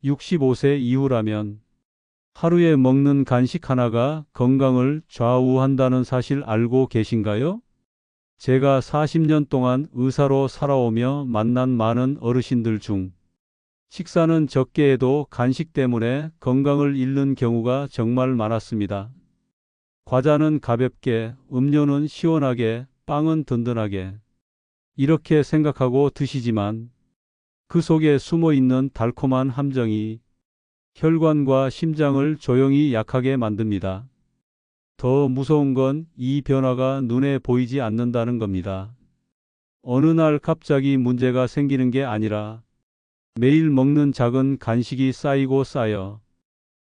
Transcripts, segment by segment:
65세 이후라면 하루에 먹는 간식 하나가 건강을 좌우한다는 사실 알고 계신가요? 제가 40년 동안 의사로 살아오며 만난 많은 어르신들 중 식사는 적게 해도 간식 때문에 건강을 잃는 경우가 정말 많았습니다. 과자는 가볍게, 음료는 시원하게, 빵은 든든하게. 이렇게 생각하고 드시지만 그 속에 숨어 있는 달콤한 함정이 혈관과 심장을 조용히 약하게 만듭니다. 더 무서운 건 이 변화가 눈에 보이지 않는다는 겁니다. 어느 날 갑자기 문제가 생기는 게 아니라 매일 먹는 작은 간식이 쌓이고 쌓여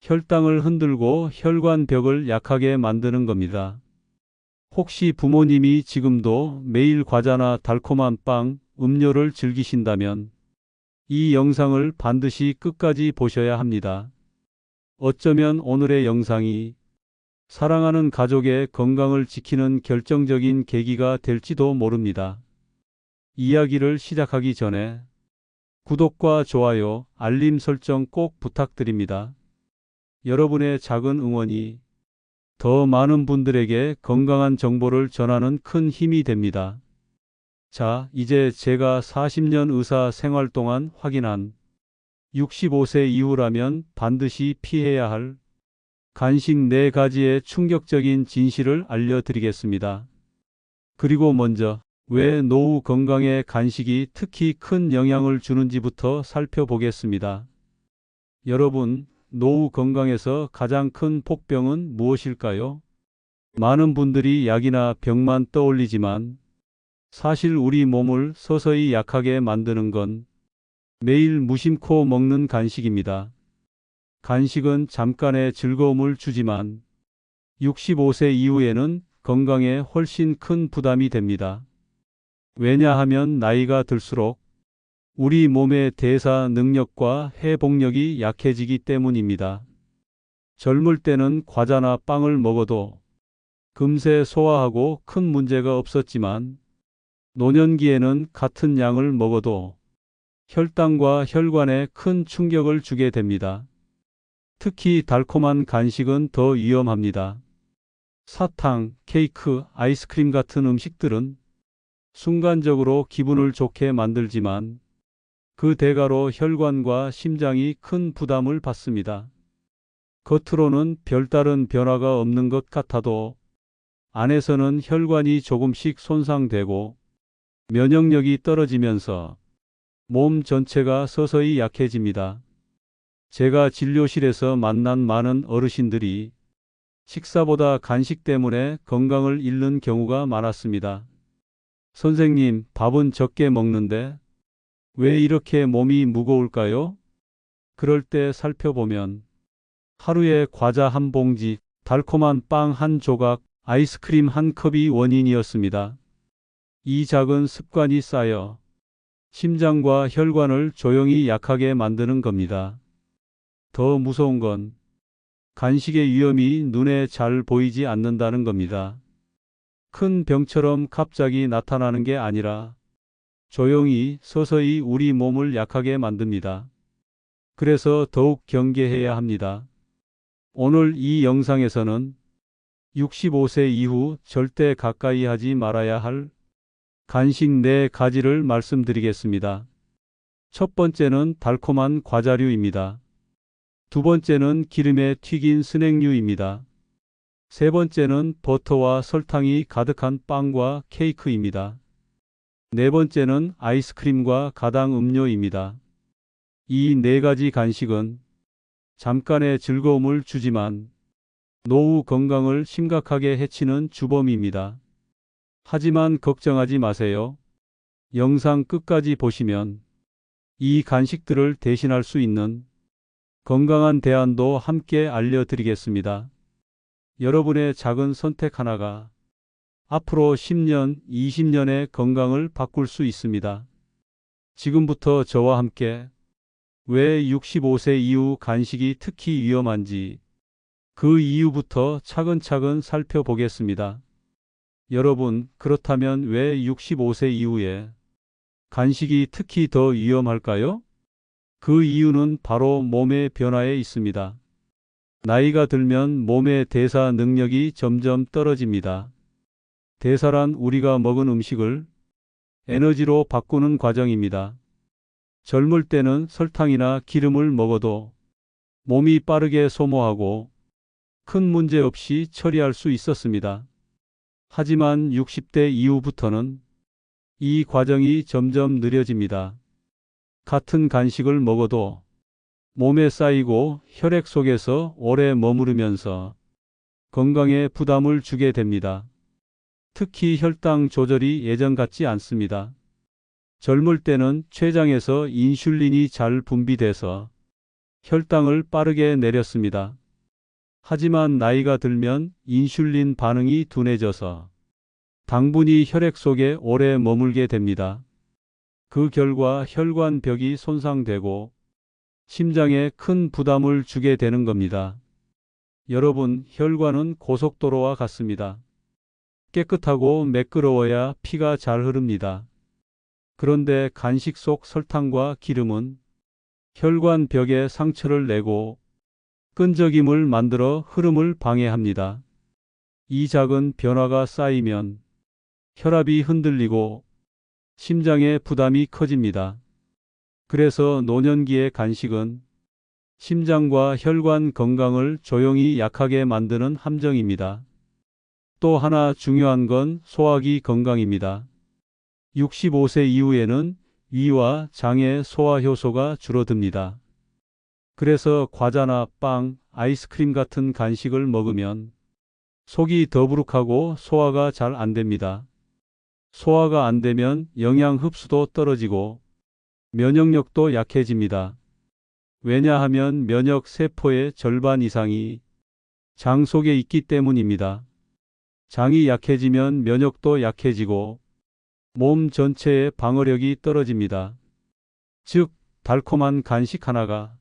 혈당을 흔들고 혈관 벽을 약하게 만드는 겁니다. 혹시 부모님이 지금도 매일 과자나 달콤한 빵, 음료를 즐기신다면 이 영상을 반드시 끝까지 보셔야 합니다. 어쩌면 오늘의 영상이 사랑하는 가족의 건강을 지키는 결정적인 계기가 될지도 모릅니다. 이야기를 시작하기 전에 구독과 좋아요, 알림 설정 꼭 부탁드립니다. 여러분의 작은 응원이 더 많은 분들에게 건강한 정보를 전하는 큰 힘이 됩니다. 자, 이제 제가 40년 의사 생활 동안 확인한 65세 이후라면 반드시 피해야 할 간식 4가지의 충격적인 진실을 알려드리겠습니다. 그리고 먼저 왜 노후 건강에 간식이 특히 큰 영향을 주는지부터 살펴보겠습니다. 여러분, 노후 건강에서 가장 큰 폭병은 무엇일까요? 많은 분들이 약이나 병만 떠올리지만 사실 우리 몸을 서서히 약하게 만드는 건 매일 무심코 먹는 간식입니다. 간식은 잠깐의 즐거움을 주지만 65세 이후에는 건강에 훨씬 큰 부담이 됩니다. 왜냐하면 나이가 들수록 우리 몸의 대사 능력과 회복력이 약해지기 때문입니다. 젊을 때는 과자나 빵을 먹어도 금세 소화하고 큰 문제가 없었지만 노년기에는 같은 양을 먹어도 혈당과 혈관에 큰 충격을 주게 됩니다. 특히 달콤한 간식은 더 위험합니다. 사탕, 케이크, 아이스크림 같은 음식들은 순간적으로 기분을 좋게 만들지만 그 대가로 혈관과 심장이 큰 부담을 받습니다. 겉으로는 별다른 변화가 없는 것 같아도 안에서는 혈관이 조금씩 손상되고 면역력이 떨어지면서 몸 전체가 서서히 약해집니다. 제가 진료실에서 만난 많은 어르신들이 식사보다 간식 때문에 건강을 잃는 경우가 많았습니다. 선생님, 밥은 적게 먹는데 왜 이렇게 몸이 무거울까요? 그럴 때 살펴보면 하루에 과자 한 봉지, 달콤한 빵 한 조각, 아이스크림 한 컵이 원인이었습니다. 이 작은 습관이 쌓여 심장과 혈관을 조용히 약하게 만드는 겁니다. 더 무서운 건 간식의 위험이 눈에 잘 보이지 않는다는 겁니다. 큰 병처럼 갑자기 나타나는 게 아니라 조용히 서서히 우리 몸을 약하게 만듭니다. 그래서 더욱 경계해야 합니다. 오늘 이 영상에서는 65세 이후 절대 가까이 하지 말아야 할 간식 4가지를 말씀드리겠습니다. 첫 번째는 달콤한 과자류입니다. 두 번째는 기름에 튀긴 스낵류입니다. 세 번째는 버터와 설탕이 가득한 빵과 케이크입니다. 네 번째는 아이스크림과 가당 음료입니다. 이 4가지 간식은 잠깐의 즐거움을 주지만 노후 건강을 심각하게 해치는 주범입니다. 하지만 걱정하지 마세요. 영상 끝까지 보시면 이 간식들을 대신할 수 있는 건강한 대안도 함께 알려드리겠습니다. 여러분의 작은 선택 하나가 앞으로 10년, 20년의 건강을 바꿀 수 있습니다. 지금부터 저와 함께 왜 65세 이후 간식이 특히 위험한지 그 이유부터 차근차근 살펴보겠습니다. 여러분, 그렇다면 왜 65세 이후에 간식이 특히 더 위험할까요? 그 이유는 바로 몸의 변화에 있습니다. 나이가 들면 몸의 대사 능력이 점점 떨어집니다. 대사란 우리가 먹은 음식을 에너지로 바꾸는 과정입니다. 젊을 때는 설탕이나 기름을 먹어도 몸이 빠르게 소모하고 큰 문제 없이 처리할 수 있었습니다. 하지만 60대 이후부터는 이 과정이 점점 느려집니다. 같은 간식을 먹어도 몸에 쌓이고 혈액 속에서 오래 머무르면서 건강에 부담을 주게 됩니다. 특히 혈당 조절이 예전 같지 않습니다. 젊을 때는 췌장에서 인슐린이 잘 분비돼서 혈당을 빠르게 내렸습니다. 하지만 나이가 들면 인슐린 반응이 둔해져서 당분이 혈액 속에 오래 머물게 됩니다. 그 결과 혈관벽이 손상되고 심장에 큰 부담을 주게 되는 겁니다. 여러분, 혈관은 고속도로와 같습니다. 깨끗하고 매끄러워야 피가 잘 흐릅니다. 그런데 간식 속 설탕과 기름은 혈관벽에 상처를 내고 끈적임을 만들어 흐름을 방해합니다. 이 작은 변화가 쌓이면 혈압이 흔들리고 심장의 부담이 커집니다. 그래서 노년기의 간식은 심장과 혈관 건강을 조용히 약하게 만드는 함정입니다. 또 하나 중요한 건 소화기 건강입니다. 65세 이후에는 위와 장의 소화 효소가 줄어듭니다. 그래서 과자나 빵, 아이스크림 같은 간식을 먹으면 속이 더부룩하고 소화가 잘 안 됩니다. 소화가 안 되면 영양 흡수도 떨어지고 면역력도 약해집니다. 왜냐하면 면역 세포의 절반 이상이 장 속에 있기 때문입니다. 장이 약해지면 면역도 약해지고 몸 전체의 방어력이 떨어집니다. 즉, 달콤한 간식 하나가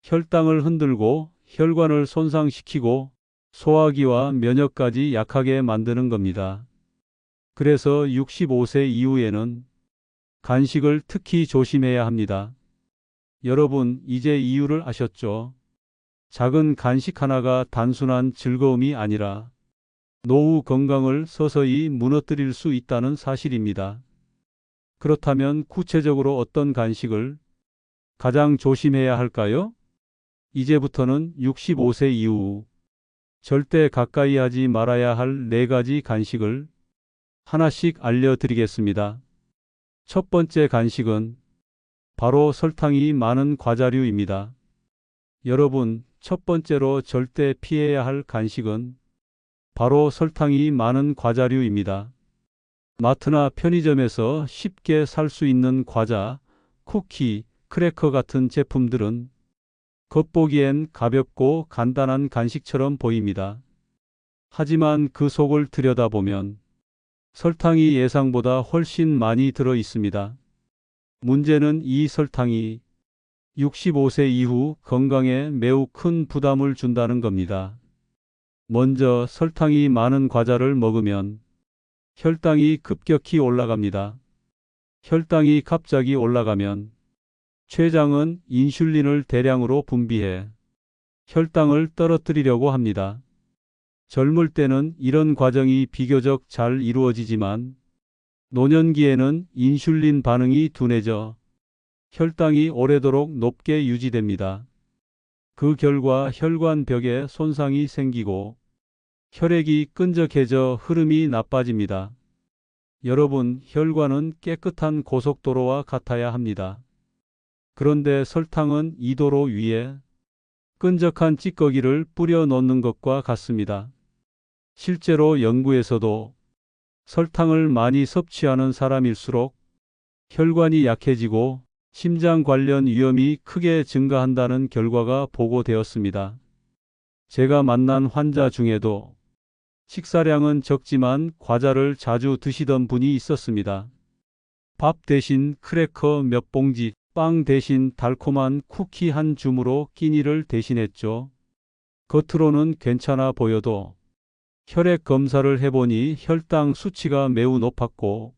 혈당을 흔들고 혈관을 손상시키고 소화기와 면역까지 약하게 만드는 겁니다. 그래서 65세 이후에는 간식을 특히 조심해야 합니다. 여러분, 이제 이유를 아셨죠? 작은 간식 하나가 단순한 즐거움이 아니라 노후 건강을 서서히 무너뜨릴 수 있다는 사실입니다. 그렇다면 구체적으로 어떤 간식을 가장 조심해야 할까요? 이제부터는 65세 이후 절대 가까이 하지 말아야 할 4가지 간식을 하나씩 알려드리겠습니다. 첫 번째 간식은 바로 설탕이 많은 과자류입니다. 여러분, 첫 번째로 절대 피해야 할 간식은 바로 설탕이 많은 과자류입니다. 마트나 편의점에서 쉽게 살 수 있는 과자, 쿠키, 크래커 같은 제품들은 겉보기엔 가볍고 간단한 간식처럼 보입니다. 하지만 그 속을 들여다보면 설탕이 예상보다 훨씬 많이 들어 있습니다. 문제는 이 설탕이 65세 이후 건강에 매우 큰 부담을 준다는 겁니다. 먼저 설탕이 많은 과자를 먹으면 혈당이 급격히 올라갑니다. 혈당이 갑자기 올라가면 췌장은 인슐린을 대량으로 분비해 혈당을 떨어뜨리려고 합니다. 젊을 때는 이런 과정이 비교적 잘 이루어지지만 노년기에는 인슐린 반응이 둔해져 혈당이 오래도록 높게 유지됩니다. 그 결과 혈관벽에 손상이 생기고 혈액이 끈적해져 흐름이 나빠집니다. 여러분, 혈관은 깨끗한 고속도로와 같아야 합니다. 그런데 설탕은 이 도로 위에 끈적한 찌꺼기를 뿌려 놓는 것과 같습니다. 실제로 연구에서도 설탕을 많이 섭취하는 사람일수록 혈관이 약해지고 심장 관련 위험이 크게 증가한다는 결과가 보고되었습니다. 제가 만난 환자 중에도 식사량은 적지만 과자를 자주 드시던 분이 있었습니다. 밥 대신 크래커 몇 봉지, 빵 대신 달콤한 쿠키 한 줌으로 끼니를 대신했죠. 겉으로는 괜찮아 보여도 혈액 검사를 해보니 혈당 수치가 매우 높았고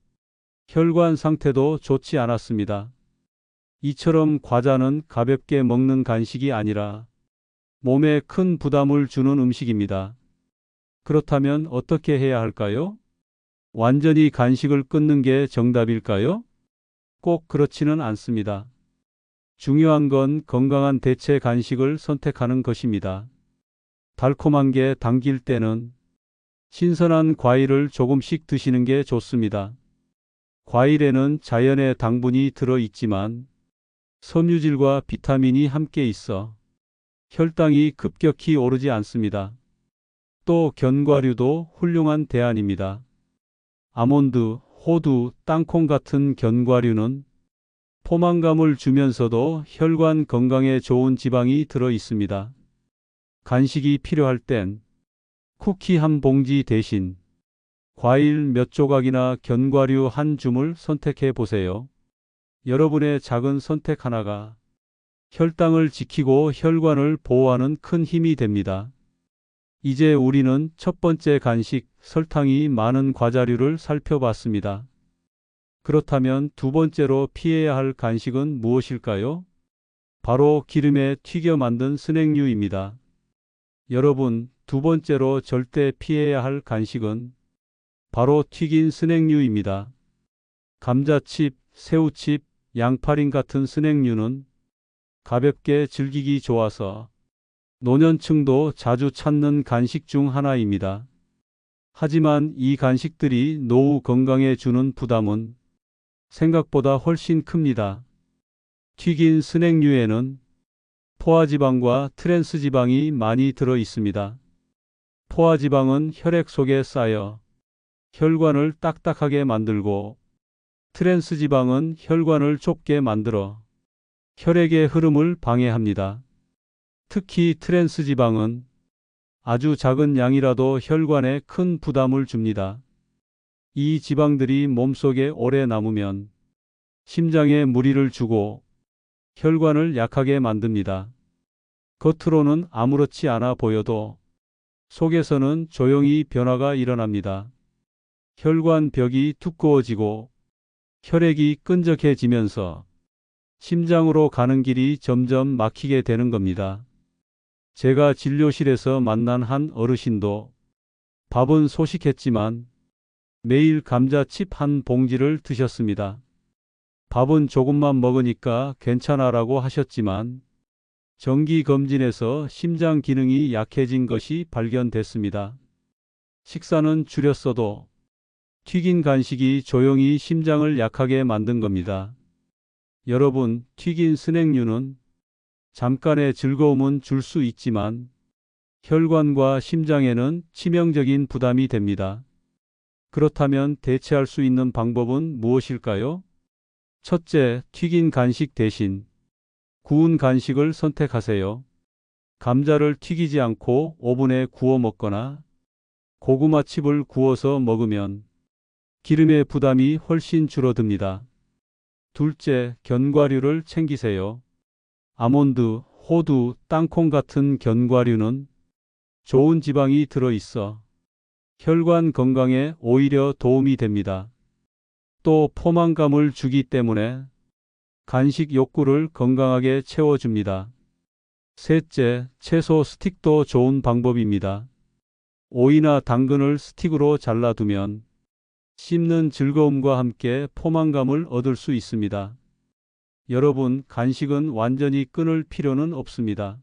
혈관 상태도 좋지 않았습니다. 이처럼 과자는 가볍게 먹는 간식이 아니라 몸에 큰 부담을 주는 음식입니다. 그렇다면 어떻게 해야 할까요? 완전히 간식을 끊는 게 정답일까요? 꼭 그렇지는 않습니다. 중요한 건 건강한 대체 간식을 선택하는 것입니다. 달콤한 게 당길 때는 신선한 과일을 조금씩 드시는 게 좋습니다. 과일에는 자연의 당분이 들어 있지만 섬유질과 비타민이 함께 있어 혈당이 급격히 오르지 않습니다. 또 견과류도 훌륭한 대안입니다. 아몬드, 호두, 땅콩 같은 견과류는 포만감을 주면서도 혈관 건강에 좋은 지방이 들어 있습니다. 간식이 필요할 땐 쿠키 한 봉지 대신 과일 몇 조각이나 견과류 한 줌을 선택해 보세요. 여러분의 작은 선택 하나가 혈당을 지키고 혈관을 보호하는 큰 힘이 됩니다. 이제 우리는 첫 번째 간식, 설탕이 많은 과자류를 살펴봤습니다. 그렇다면 두 번째로 피해야 할 간식은 무엇일까요? 바로 기름에 튀겨 만든 스낵류입니다. 여러분, 두 번째로 절대 피해야 할 간식은 바로 튀긴 스낵류입니다. 감자칩, 새우칩, 양파링 같은 스낵류는 가볍게 즐기기 좋아서 노년층도 자주 찾는 간식 중 하나입니다. 하지만 이 간식들이 노후 건강에 주는 부담은 생각보다 훨씬 큽니다. 튀긴 스낵류에는 포화지방과 트랜스지방이 많이 들어 있습니다. 포화지방은 혈액 속에 쌓여 혈관을 딱딱하게 만들고 트랜스지방은 혈관을 좁게 만들어 혈액의 흐름을 방해합니다. 특히 트랜스지방은 아주 작은 양이라도 혈관에 큰 부담을 줍니다. 이 지방들이 몸속에 오래 남으면 심장에 무리를 주고 혈관을 약하게 만듭니다. 겉으로는 아무렇지 않아 보여도 속에서는 조용히 변화가 일어납니다. 혈관 벽이 두꺼워지고 혈액이 끈적해지면서 심장으로 가는 길이 점점 막히게 되는 겁니다. 제가 진료실에서 만난 한 어르신도 밥은 소식했지만 매일 감자칩 한 봉지를 드셨습니다. 밥은 조금만 먹으니까 괜찮아라고 하셨지만 정기검진에서 심장 기능이 약해진 것이 발견됐습니다. 식사는 줄였어도 튀긴 간식이 조용히 심장을 약하게 만든 겁니다. 여러분, 튀긴 스낵류는 잠깐의 즐거움은 줄 수 있지만 혈관과 심장에는 치명적인 부담이 됩니다. 그렇다면 대체할 수 있는 방법은 무엇일까요? 첫째, 튀긴 간식 대신 구운 간식을 선택하세요. 감자를 튀기지 않고 오븐에 구워 먹거나 고구마 칩을 구워서 먹으면 기름의 부담이 훨씬 줄어듭니다. 둘째, 견과류를 챙기세요. 아몬드, 호두, 땅콩 같은 견과류는 좋은 지방이 들어있어 혈관 건강에 오히려 도움이 됩니다. 또 포만감을 주기 때문에 간식 욕구를 건강하게 채워줍니다. 셋째, 채소 스틱도 좋은 방법입니다. 오이나 당근을 스틱으로 잘라두면 씹는 즐거움과 함께 포만감을 얻을 수 있습니다. 여러분, 간식은 완전히 끊을 필요는 없습니다.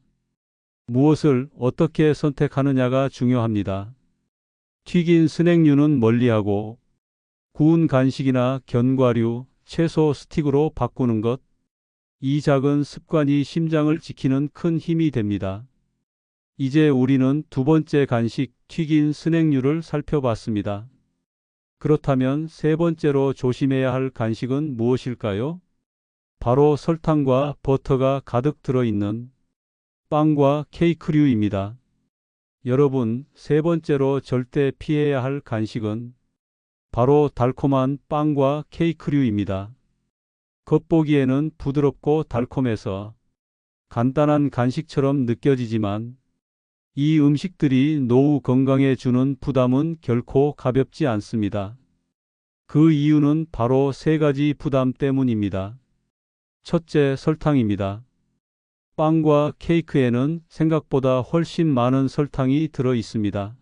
무엇을 어떻게 선택하느냐가 중요합니다. 튀긴 스낵류는 멀리하고 구운 간식이나 견과류, 채소 스틱으로 바꾸는 것, 이 작은 습관이 심장을 지키는 큰 힘이 됩니다. 이제 우리는 두 번째 간식, 튀긴 스낵류를 살펴봤습니다. 그렇다면 세 번째로 조심해야 할 간식은 무엇일까요? 바로 설탕과 버터가 가득 들어있는 빵과 케이크류입니다. 여러분, 세 번째로 절대 피해야 할 간식은 바로 달콤한 빵과 케이크류입니다. 겉보기에는 부드럽고 달콤해서 간단한 간식처럼 느껴지지만 이 음식들이 노후 건강에 주는 부담은 결코 가볍지 않습니다. 그 이유는 바로 세 가지 부담 때문입니다. 첫째, 설탕입니다. 빵과 케이크에는 생각보다 훨씬 많은 설탕이 들어 있습니다.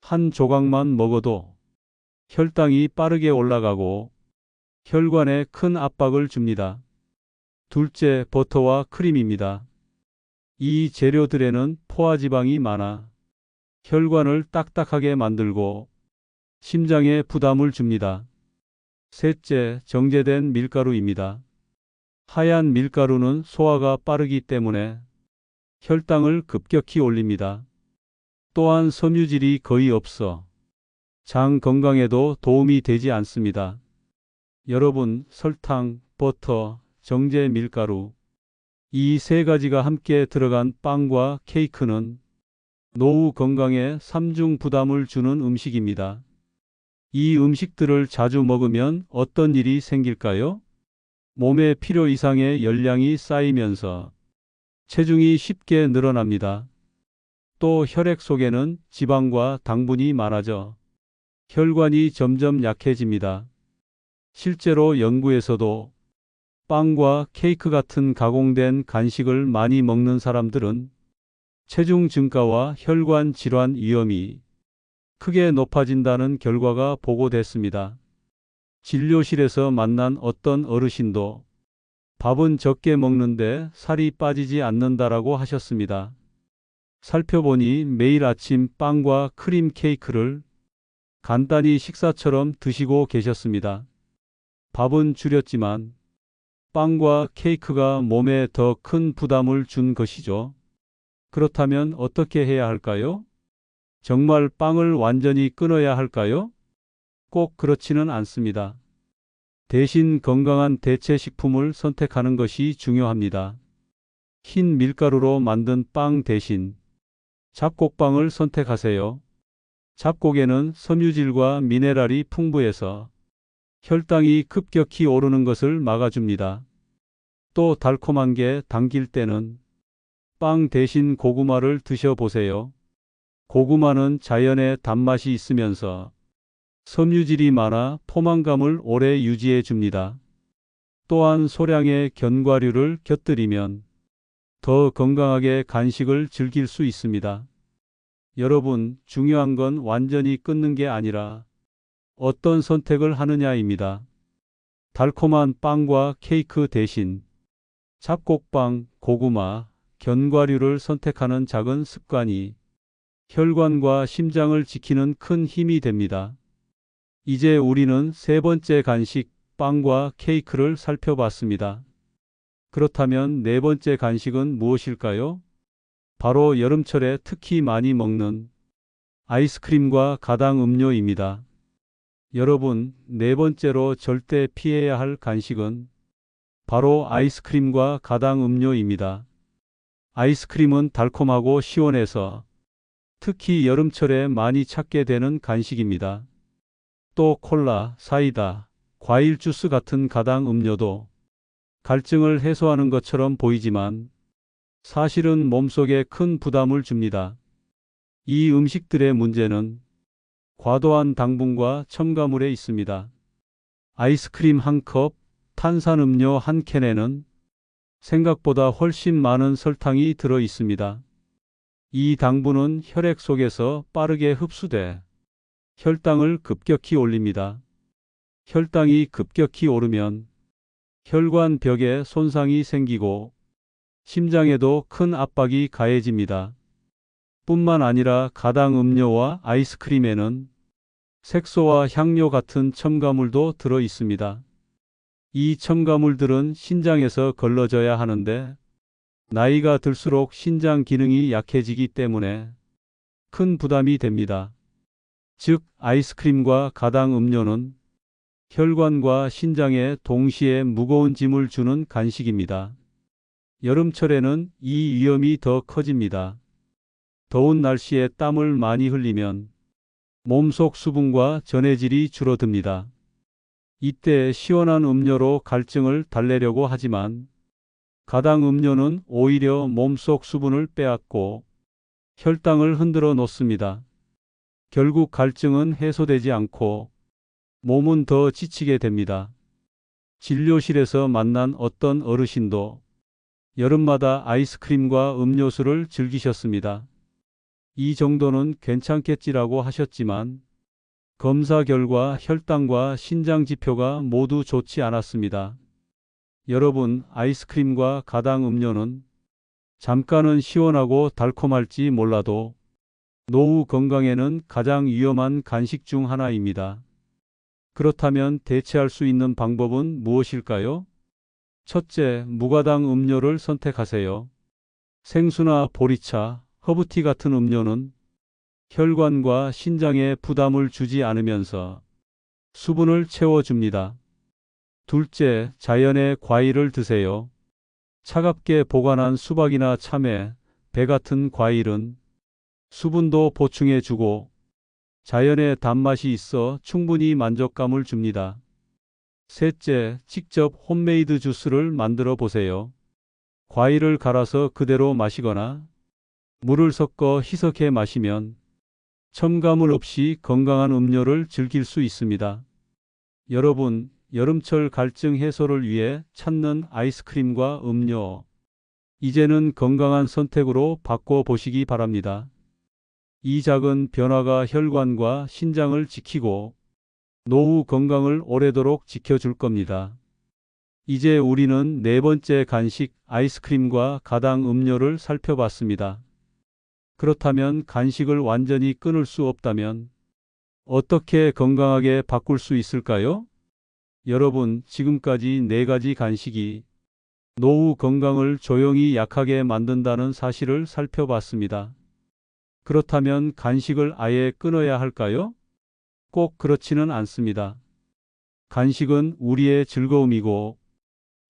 한 조각만 먹어도 혈당이 빠르게 올라가고 혈관에 큰 압박을 줍니다. 둘째, 버터와 크림입니다. 이 재료들에는 포화지방이 많아 혈관을 딱딱하게 만들고 심장에 부담을 줍니다. 셋째, 정제된 밀가루입니다. 하얀 밀가루는 소화가 빠르기 때문에 혈당을 급격히 올립니다. 또한 섬유질이 거의 없어 장 건강에도 도움이 되지 않습니다. 여러분, 설탕, 버터, 정제 밀가루, 이 세 가지가 함께 들어간 빵과 케이크는 노후 건강에 삼중 부담을 주는 음식입니다. 이 음식들을 자주 먹으면 어떤 일이 생길까요? 몸에 필요 이상의 열량이 쌓이면서 체중이 쉽게 늘어납니다. 또 혈액 속에는 지방과 당분이 많아져 혈관이 점점 약해집니다. 실제로 연구에서도 빵과 케이크 같은 가공된 간식을 많이 먹는 사람들은 체중 증가와 혈관 질환 위험이 크게 높아진다는 결과가 보고됐습니다. 진료실에서 만난 어떤 어르신도 밥은 적게 먹는데 살이 빠지지 않는다라고 하셨습니다. 살펴보니 매일 아침 빵과 크림 케이크를 간단히 식사처럼 드시고 계셨습니다. 밥은 줄였지만 빵과 케이크가 몸에 더 큰 부담을 준 것이죠. 그렇다면 어떻게 해야 할까요? 정말 빵을 완전히 끊어야 할까요? 꼭 그렇지는 않습니다. 대신 건강한 대체 식품을 선택하는 것이 중요합니다. 흰 밀가루로 만든 빵 대신 잡곡빵을 선택하세요. 잡곡에는 섬유질과 미네랄이 풍부해서 혈당이 급격히 오르는 것을 막아줍니다. 또 달콤한 게 당길 때는 빵 대신 고구마를 드셔보세요. 고구마는 자연의 단맛이 있으면서 섬유질이 많아 포만감을 오래 유지해 줍니다. 또한 소량의 견과류를 곁들이면 더 건강하게 간식을 즐길 수 있습니다. 여러분, 중요한 건 완전히 끊는 게 아니라 어떤 선택을 하느냐입니다. 달콤한 빵과 케이크 대신 잡곡빵, 고구마, 견과류를 선택하는 작은 습관이 혈관과 심장을 지키는 큰 힘이 됩니다. 이제 우리는 세 번째 간식, 빵과 케이크를 살펴봤습니다. 그렇다면 네 번째 간식은 무엇일까요? 바로 여름철에 특히 많이 먹는 아이스크림과 가당 음료입니다. 여러분, 네 번째로 절대 피해야 할 간식은 바로 아이스크림과 가당 음료입니다. 아이스크림은 달콤하고 시원해서 특히 여름철에 많이 찾게 되는 간식입니다. 또 콜라, 사이다, 과일 주스 같은 가당 음료도 갈증을 해소하는 것처럼 보이지만 사실은 몸속에 큰 부담을 줍니다. 이 음식들의 문제는 과도한 당분과 첨가물에 있습니다. 아이스크림 한 컵, 탄산음료 한 캔에는 생각보다 훨씬 많은 설탕이 들어 있습니다. 이 당분은 혈액 속에서 빠르게 흡수돼 혈당을 급격히 올립니다. 혈당이 급격히 오르면 혈관 벽에 손상이 생기고 심장에도 큰 압박이 가해집니다. 뿐만 아니라 가당 음료와 아이스크림에는 색소와 향료 같은 첨가물도 들어 있습니다. 이 첨가물들은 신장에서 걸러져야 하는데 나이가 들수록 신장 기능이 약해지기 때문에 큰 부담이 됩니다. 즉, 아이스크림과 가당 음료는 혈관과 신장에 동시에 무거운 짐을 주는 간식입니다. 여름철에는 이 위험이 더 커집니다. 더운 날씨에 땀을 많이 흘리면 몸속 수분과 전해질이 줄어듭니다. 이때 시원한 음료로 갈증을 달래려고 하지만 가당 음료는 오히려 몸속 수분을 빼앗고 혈당을 흔들어 놓습니다. 결국 갈증은 해소되지 않고 몸은 더 지치게 됩니다. 진료실에서 만난 어떤 어르신도 여름마다 아이스크림과 음료수를 즐기셨습니다. 이 정도는 괜찮겠지라고 하셨지만 검사 결과 혈당과 신장 지표가 모두 좋지 않았습니다. 여러분, 아이스크림과 가당 음료는 잠깐은 시원하고 달콤할지 몰라도 노후 건강에는 가장 위험한 간식 중 하나입니다. 그렇다면 대체할 수 있는 방법은 무엇일까요? 첫째, 무가당 음료를 선택하세요. 생수나 보리차, 허브티 같은 음료는 혈관과 신장에 부담을 주지 않으면서 수분을 채워줍니다. 둘째, 자연의 과일을 드세요. 차갑게 보관한 수박이나 참외, 배 같은 과일은 수분도 보충해주고 자연의 단맛이 있어 충분히 만족감을 줍니다. 셋째, 직접 홈메이드 주스를 만들어 보세요. 과일을 갈아서 그대로 마시거나 물을 섞어 희석해 마시면 첨가물 없이 건강한 음료를 즐길 수 있습니다. 여러분, 여름철 갈증 해소를 위해 찾는 아이스크림과 음료, 이제는 건강한 선택으로 바꿔보시기 바랍니다. 이 작은 변화가 혈관과 신장을 지키고 노후 건강을 오래도록 지켜줄 겁니다. 이제 우리는 네 번째 간식 아이스크림과 가당 음료를 살펴봤습니다. 그렇다면 간식을 완전히 끊을 수 없다면 어떻게 건강하게 바꿀 수 있을까요? 여러분, 지금까지 네 가지 간식이 노후 건강을 조용히 약하게 만든다는 사실을 살펴봤습니다. 그렇다면 간식을 아예 끊어야 할까요? 꼭 그렇지는 않습니다. 간식은 우리의 즐거움이고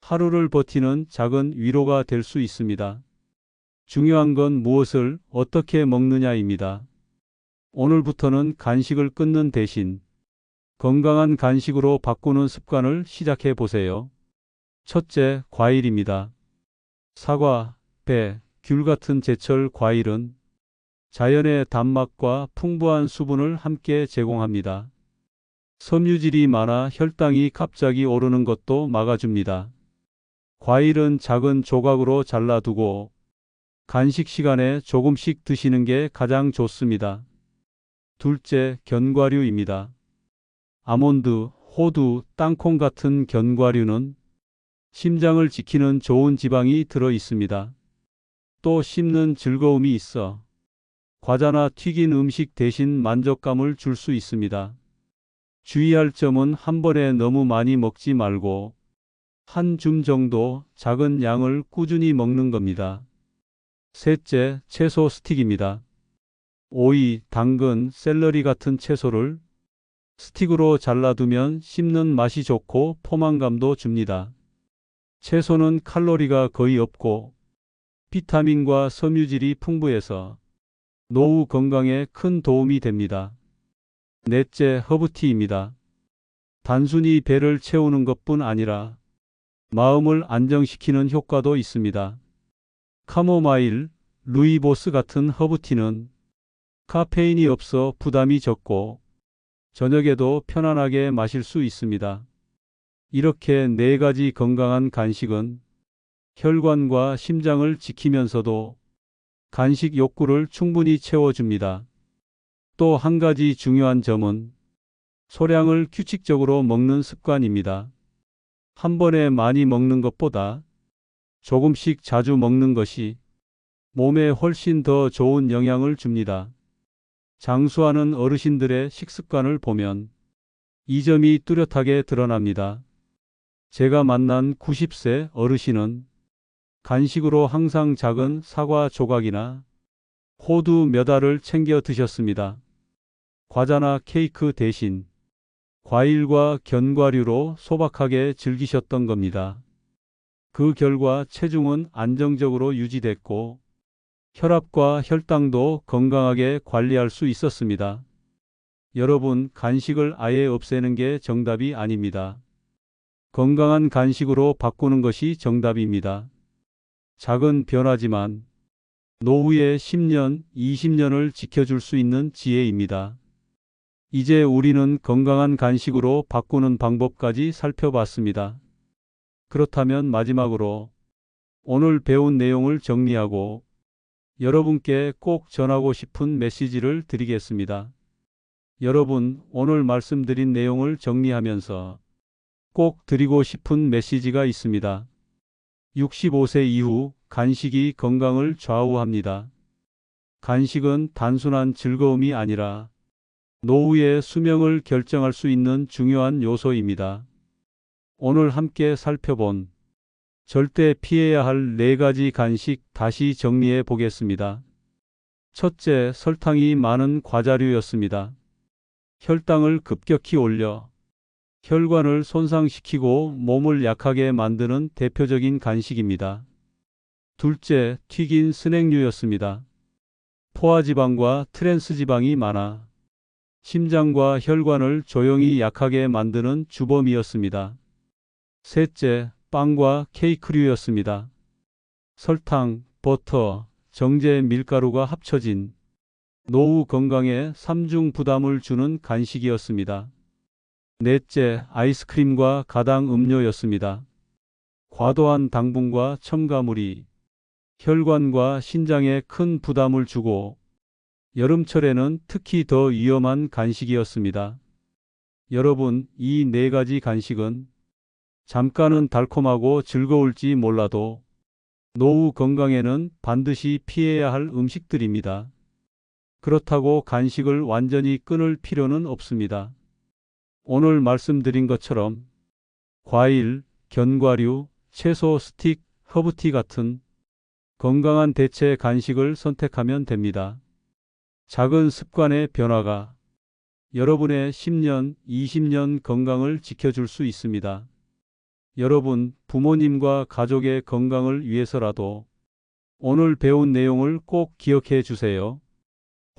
하루를 버티는 작은 위로가 될 수 있습니다. 중요한 건 무엇을 어떻게 먹느냐입니다. 오늘부터는 간식을 끊는 대신 건강한 간식으로 바꾸는 습관을 시작해 보세요. 첫째, 과일입니다. 사과, 배, 귤 같은 제철 과일은 자연의 단맛과 풍부한 수분을 함께 제공합니다. 섬유질이 많아 혈당이 갑자기 오르는 것도 막아줍니다. 과일은 작은 조각으로 잘라두고 간식 시간에 조금씩 드시는 게 가장 좋습니다. 둘째, 견과류입니다. 아몬드, 호두, 땅콩 같은 견과류는 심장을 지키는 좋은 지방이 들어 있습니다. 또 씹는 즐거움이 있어 과자나 튀긴 음식 대신 만족감을 줄 수 있습니다. 주의할 점은 한 번에 너무 많이 먹지 말고 한 줌 정도 작은 양을 꾸준히 먹는 겁니다. 셋째, 채소 스틱입니다. 오이, 당근, 샐러리 같은 채소를 스틱으로 잘라두면 씹는 맛이 좋고 포만감도 줍니다. 채소는 칼로리가 거의 없고 비타민과 섬유질이 풍부해서 노후 건강에 큰 도움이 됩니다. 넷째, 허브티입니다. 단순히 배를 채우는 것뿐 아니라 마음을 안정시키는 효과도 있습니다. 카모마일, 루이보스 같은 허브티는 카페인이 없어 부담이 적고 저녁에도 편안하게 마실 수 있습니다. 이렇게 네 가지 건강한 간식은 혈관과 심장을 지키면서도 간식 욕구를 충분히 채워줍니다. 또 한 가지 중요한 점은 소량을 규칙적으로 먹는 습관입니다. 한 번에 많이 먹는 것보다 조금씩 자주 먹는 것이 몸에 훨씬 더 좋은 영향을 줍니다. 장수하는 어르신들의 식습관을 보면 이 점이 뚜렷하게 드러납니다. 제가 만난 90세 어르신은 간식으로 항상 작은 사과 조각이나 호두 몇 알을 챙겨 드셨습니다. 과자나 케이크 대신 과일과 견과류로 소박하게 즐기셨던 겁니다. 그 결과 체중은 안정적으로 유지됐고 혈압과 혈당도 건강하게 관리할 수 있었습니다. 여러분, 간식을 아예 없애는 게 정답이 아닙니다. 건강한 간식으로 바꾸는 것이 정답입니다. 작은 변화지만 노후의 10년, 20년을 지켜줄 수 있는 지혜입니다. 이제 우리는 건강한 간식으로 바꾸는 방법까지 살펴봤습니다. 그렇다면 마지막으로 오늘 배운 내용을 정리하고 여러분께 꼭 전하고 싶은 메시지를 드리겠습니다. 여러분, 오늘 말씀드린 내용을 정리하면서 꼭 드리고 싶은 메시지가 있습니다. 65세 이후 간식이 건강을 좌우합니다. 간식은 단순한 즐거움이 아니라 노후의 수명을 결정할 수 있는 중요한 요소입니다. 오늘 함께 살펴본 절대 피해야 할 4가지 간식 다시 정리해 보겠습니다. 첫째, 설탕이 많은 과자류였습니다. 혈당을 급격히 올려 혈관을 손상시키고 몸을 약하게 만드는 대표적인 간식입니다. 둘째, 튀긴 스낵류였습니다. 포화지방과 트랜스지방이 많아 심장과 혈관을 조용히 약하게 만드는 주범이었습니다. 셋째, 빵과 케이크류였습니다. 설탕, 버터, 정제 밀가루가 합쳐진 노후 건강에 삼중 부담을 주는 간식이었습니다. 넷째, 아이스크림과 가당 음료였습니다. 과도한 당분과 첨가물이 혈관과 신장에 큰 부담을 주고 여름철에는 특히 더 위험한 간식이었습니다. 여러분, 이 4가지 간식은 잠깐은 달콤하고 즐거울지 몰라도 노후 건강에는 반드시 피해야 할 음식들입니다. 그렇다고 간식을 완전히 끊을 필요는 없습니다. 오늘 말씀드린 것처럼 과일, 견과류, 채소 스틱, 허브티 같은 건강한 대체 간식을 선택하면 됩니다. 작은 습관의 변화가 여러분의 10년, 20년 건강을 지켜줄 수 있습니다. 여러분, 부모님과 가족의 건강을 위해서라도 오늘 배운 내용을 꼭 기억해 주세요.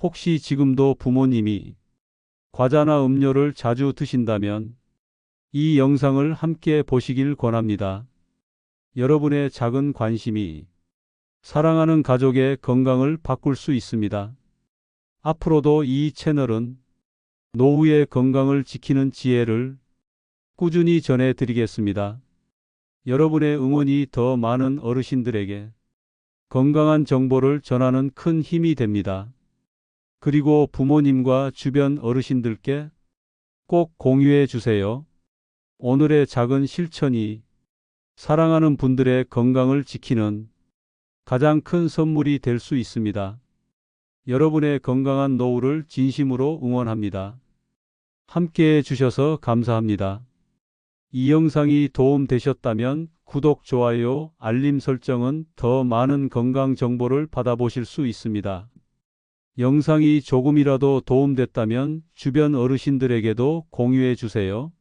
혹시 지금도 부모님이 과자나 음료를 자주 드신다면 이 영상을 함께 보시길 권합니다. 여러분의 작은 관심이 사랑하는 가족의 건강을 바꿀 수 있습니다. 앞으로도 이 채널은 노후의 건강을 지키는 지혜를 꾸준히 전해드리겠습니다. 여러분의 응원이 더 많은 어르신들에게 건강한 정보를 전하는 큰 힘이 됩니다. 그리고 부모님과 주변 어르신들께 꼭 공유해 주세요. 오늘의 작은 실천이 사랑하는 분들의 건강을 지키는 가장 큰 선물이 될 수 있습니다. 여러분의 건강한 노후를 진심으로 응원합니다. 함께해 주셔서 감사합니다. 이 영상이 도움되셨다면 구독, 좋아요, 알림 설정은 더 많은 건강 정보를 받아보실 수 있습니다. 영상이 조금이라도 도움됐다면 주변 어르신들에게도 공유해 주세요.